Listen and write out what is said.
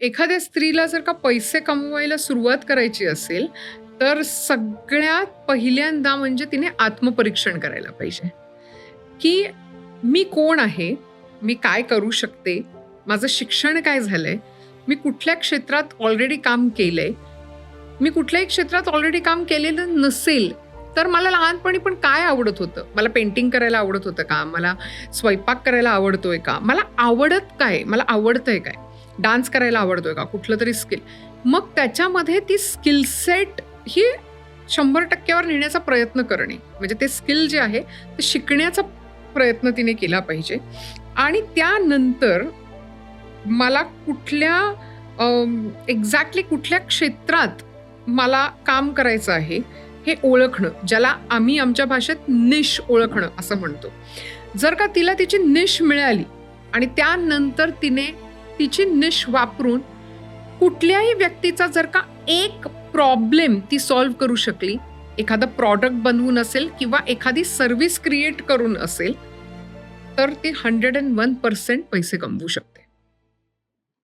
एखाद्या स्त्रीला जर का पैसे कमवायला सुरुवात करायची असेल, तर सगळ्यात पहिल्यांदा म्हणजे तिने आत्मपरीक्षण करायला पाहिजे, की मी कोण आहे? मी काय करू शकते? माझं शिक्षण काय झालंय? मी कुठल्या क्षेत्रात ऑलरेडी काम केलंय? मी कुठल्याही क्षेत्रात ऑलरेडी काम केलेलं नसेल, तर मला लहानपणी पण काय आवडत होतं? मला पेंटिंग करायला आवडत होतं का? मला स्वयंपाक करायला आवडतोय का? मला आवडत काय? मला आवडतंय काय? डान्स करायला आवडतोय का? कुठलं तरी स्किल. मग त्याच्यामध्ये ती स्किल सेट ही 100% नेण्याचा प्रयत्न करणे. म्हणजे ते स्किल जे आहे ते शिकण्याचा प्रयत्न तिने केला पाहिजे. आणि त्यानंतर मला कुठल्या एक्झॅक्टली कुठल्या क्षेत्रात मला काम करायचं आहे हे ओळखणं, ज्याला आम्ही आमच्या भाषेत निश ओळखणं असं म्हणतो. जर का तिला तिची निश मिळाली आणि त्यानंतर तिने तिची निश वापरून कुठल्याही व्यक्तीचा जर का एक प्रॉब्लेम ती सॉल्व्ह करू शकली, एखादं प्रॉडक्ट बनवून असेल किंवा एखादी सर्व्हिस क्रिएट करून असेल, तर ती 101% पैसे कमवू शकते.